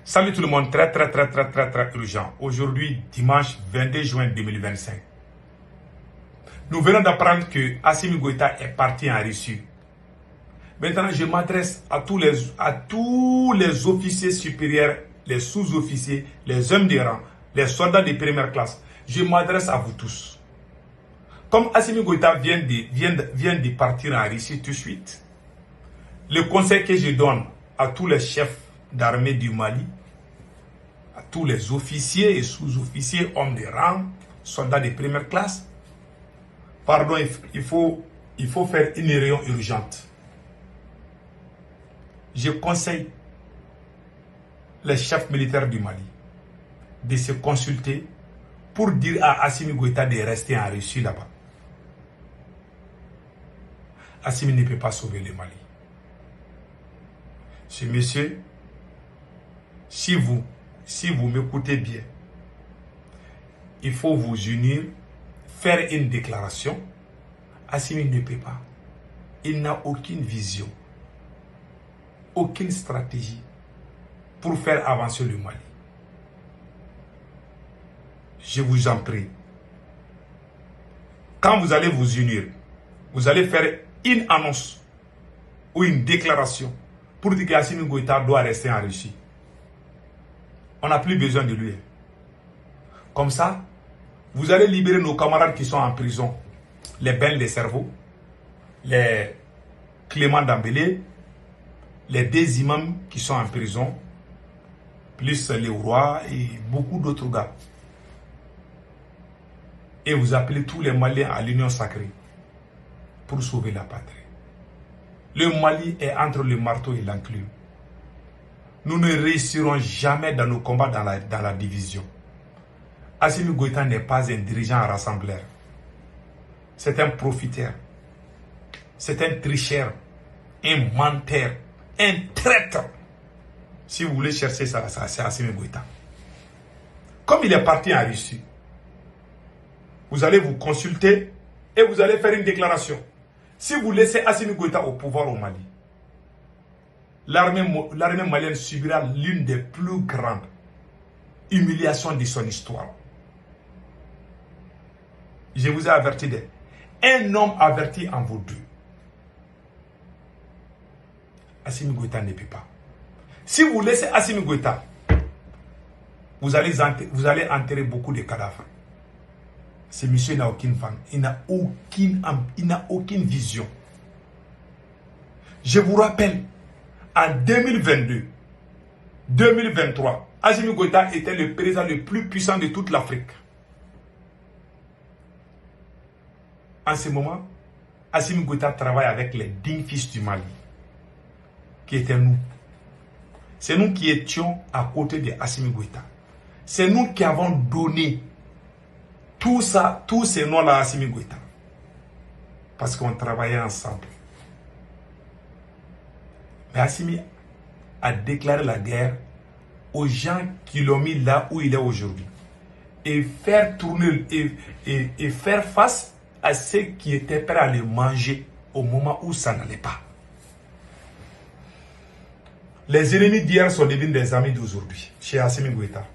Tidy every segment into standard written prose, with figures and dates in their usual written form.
Salut tout le monde, très urgent. Aujourd'hui, dimanche 22 juin 2025. Nous venons d'apprendre que Assimi Goïta est parti en Russie. Maintenant, je m'adresse à tous les officiers supérieurs, les sous-officiers, les hommes de rang, les soldats de première classe. Je m'adresse à vous tous. Comme Assimi Goïta vient de partir en Russie tout de suite, le conseil que je donne à tous les chefs d'armée du Mali, à tous les officiers et sous-officiers, hommes de rang, soldats de première classe, pardon, il faut faire une réunion urgente. Je conseille les chefs militaires du Mali de se consulter pour dire à Assimi Goïta de rester en Russie là-bas. Assimi ne peut pas sauver le Mali. Ce monsieur, si vous m'écoutez bien, il faut vous unir, faire une déclaration. Assimi ne peut pas. Il n'a aucune vision, aucune stratégie pour faire avancer le Mali. Je vous en prie. Quand vous allez vous unir, vous allez faire une annonce ou une déclaration pour dire qu'Assimi Goïta doit rester en Russie. On n'a plus besoin de lui. Comme ça, vous allez libérer nos camarades qui sont en prison. Les Ben les cerveaux, les Clément Dambélé, les deux imams qui sont en prison, plus les rois et beaucoup d'autres gars. Et vous appelez tous les Maliens à l'union sacrée pour sauver la patrie. Le Mali est entre le marteau et l'enclume. Nous ne réussirons jamais dans nos combats dans la division. Assimi Goïta n'est pas un dirigeant rassembleur. C'est un profiteur. C'est un tricheur. Un menteur. Un traître. Si vous voulez chercher ça, c'est Assimi Goïta. Comme il est parti en Russie, vous allez vous consulter et vous allez faire une déclaration. Si vous laissez Assimi Goïta au pouvoir au Mali, l'armée malienne subira l'une des plus grandes humiliations de son histoire. Je vous ai averti un homme averti en vaut deux. Assimi Goïta ne peut pas. Si vous laissez Assimi Goïta, vous allez enterrer beaucoup de cadavres. Ce monsieur n'a aucune femme, il n'a aucune vision. Je vous rappelle, en 2022, 2023, Assimi Goïta était le président le plus puissant de toute l'Afrique. En ce moment, Assimi Goïta travaille avec les dignes fils du Mali, qui étaient nous. C'est nous qui étions à côté de Assimi Goïta. C'est nous qui avons donné tout ça, tous ces noms-là à Assimi Goïta. Parce qu'on travaillait ensemble. Mais Assimi a déclaré la guerre aux gens qui l'ont mis là où il est aujourd'hui. Et faire tourner et faire face à ceux qui étaient prêts à le manger au moment où ça n'allait pas. Les ennemis d'hier sont devenus des amis d'aujourd'hui chez Assimi Goïta.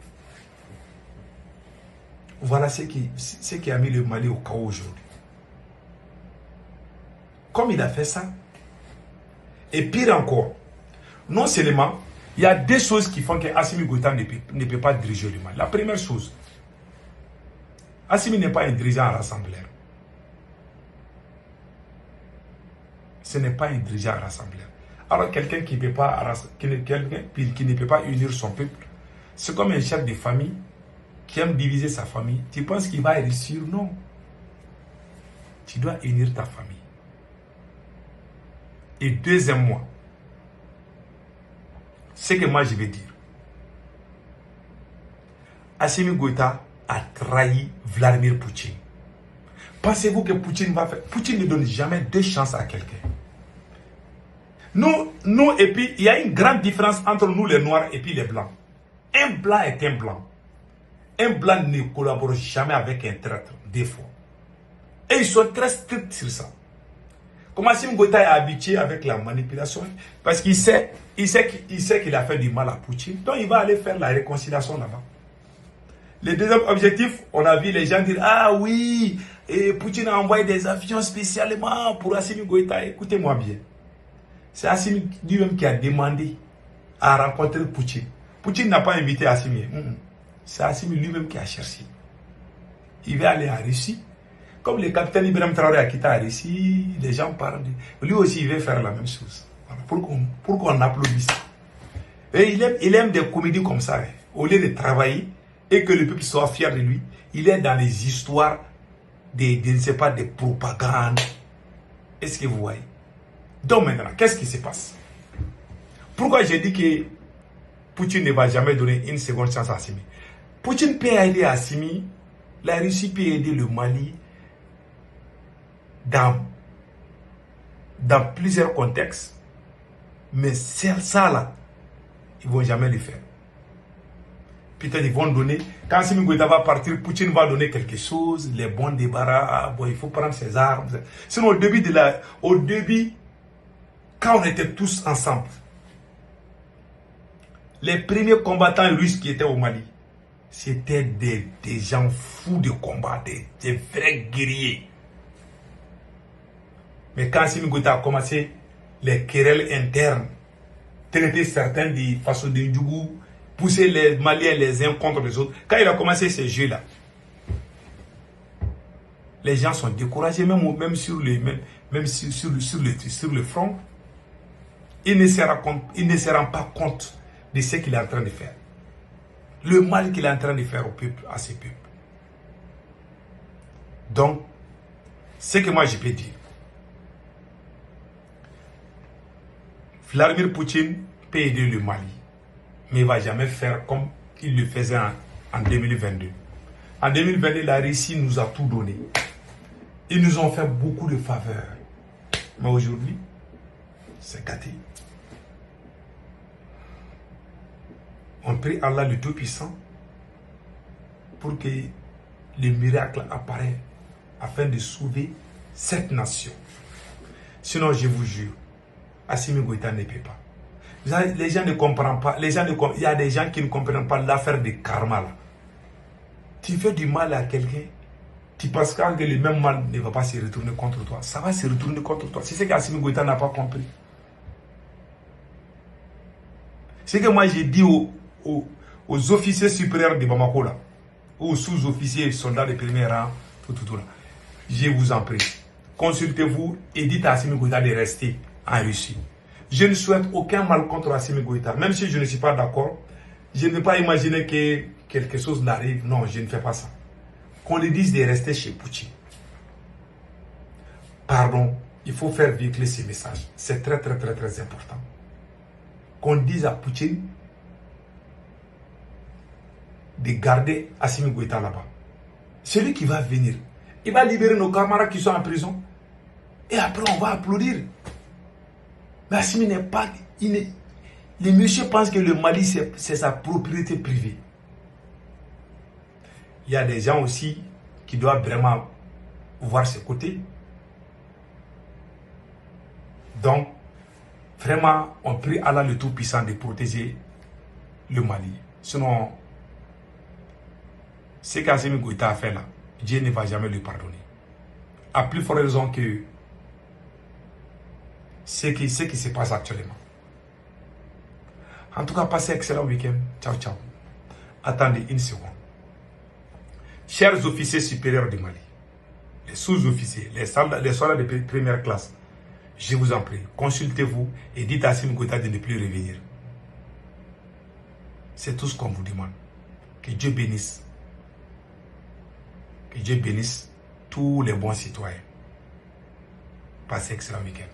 Voilà ce qui a mis le Mali au chaos aujourd'hui. Comme il a fait ça, et pire encore, non seulement, il y a des choses qui font que Assimi Goïta ne peut pas diriger le Mali. La première chose, Assimi n'est pas un dirigeant rassembleur. Ce n'est pas un dirigeant rassembleur. Alors quelqu'un qui ne peut pas unir son peuple, c'est comme un chef de famille qui aime diviser sa famille. Tu penses qu'il va réussir? Non. Tu dois unir ta famille. Et deuxièmement, ce que moi je vais dire, Assimi Goïta a trahi Vladimir Poutine. Pensez-vous que Poutine va faire? Poutine ne donne jamais deux chances à quelqu'un. Nous, et puis, il y a une grande différence entre nous les noirs et puis les blancs. Un blanc est un blanc. Un blanc ne collabore jamais avec un traître, des fois. Et ils sont très stricts sur ça. Comment Assimi Goïta est habitué avec la manipulation? Parce qu'il sait qu'il a fait du mal à Poutine. Donc il va aller faire la réconciliation là-bas. Le deuxième objectif, on a vu les gens dire, ah oui, et Poutine a envoyé des avions spécialement pour Assimi Goïta. Écoutez-moi bien. C'est Assimi lui-même qui a demandé à rencontrer Poutine. Poutine n'a pas invité Assimi. C'est Assimi lui-même qui a cherché. Il va aller en Russie. Comme le capitaine Ibrahim Traoré a quitté la Russie, les gens parlent de... Lui aussi, il veut faire la même chose. Voilà. Pour qu'on applaudisse. Et il aime des comédies comme ça. Au lieu de travailler et que le peuple soit fier de lui, il est dans les histoires je ne sais pas, de propagande. Est-ce que vous voyez? Donc maintenant, qu'est-ce qui se passe? Pourquoi j'ai dit que Poutine ne va jamais donner une seconde chance à Assimi? Poutine peut aider Assimi, la Russie peut aider le Mali dans plusieurs contextes, mais ça là, ils ne vont jamais le faire. Peut-être ils vont donner, quand Assimi Goïta va partir, Poutine va donner quelque chose, les bons débarras, bon, il faut prendre ses armes. Sinon, au début, quand on était tous ensemble, les premiers combattants russes qui étaient au Mali, c'était des gens fous de combat, des vrais guerriers. Mais quand Assimi Goïta a commencé les querelles internes, traiter certains de façon de Ndjougou, pousser les Maliens les uns contre les autres, quand il a commencé ces jeux-là, les gens sont découragés, même sur le front. Il ne se rend pas compte de ce qu'il est en train de faire. Le mal qu'il est en train de faire au peuple, à ses peuples. Donc, ce que moi je peux dire, Vladimir Poutine peut aider le Mali, mais il ne va jamais faire comme il le faisait en 2022. En 2022, la Russie nous a tout donné. Ils nous ont fait beaucoup de faveurs. Mais aujourd'hui, c'est gâté. On prie Allah le Tout-Puissant pour que le miracle apparaisse afin de sauver cette nation. Sinon, je vous jure, Assimi Goïta ne peut pas. Les gens ne comprennent pas. Il y a des gens qui ne comprennent pas l'affaire de karma. Là. Tu fais du mal à quelqu'un, tu penses que le même mal ne va pas se retourner contre toi. Ça va se retourner contre toi. C'est ce qu'Assimi Goïta n'a pas compris. C'est que moi j'ai dit aux officiers supérieurs de Bamako, là, aux sous-officiers, soldats de premier rang, tout là. Je vous en prie, consultez-vous et dites à Assimi Goïta de rester en Russie. Je ne souhaite aucun mal contre Assimi Goïta, même si je ne suis pas d'accord. Je ne peux pas imaginer que quelque chose n'arrive. Non, je ne fais pas ça. Qu'on lui dise de rester chez Poutine. Pardon, il faut faire véhiculer ces messages. C'est très important. Qu'on dise à Poutine de garder Assimi Goïta là-bas. Celui qui va venir, il va libérer nos camarades qui sont en prison. Et après, on va applaudir. Mais Assimi n'est pas... Les messieurs pensent que le Mali, c'est sa propriété privée. Il y a des gens aussi qui doivent vraiment voir ce côté. Donc, vraiment, on prie Allah le Tout-Puissant de protéger le Mali. Sinon, ce qu'Assimi Goïta a fait là, Dieu ne va jamais lui pardonner. À plus forte raison que ce qui se passe actuellement. En tout cas, passez un excellent week-end. Ciao, ciao. Attendez une seconde. Chers officiers supérieurs du Mali, les sous-officiers, les soldats de première classe, je vous en prie, consultez-vous et dites à Assimi Goïta de ne plus revenir. C'est tout ce qu'on vous demande. Que Dieu bénisse. Que Dieu bénisse tous les bons citoyens. Passez un excellent week-end.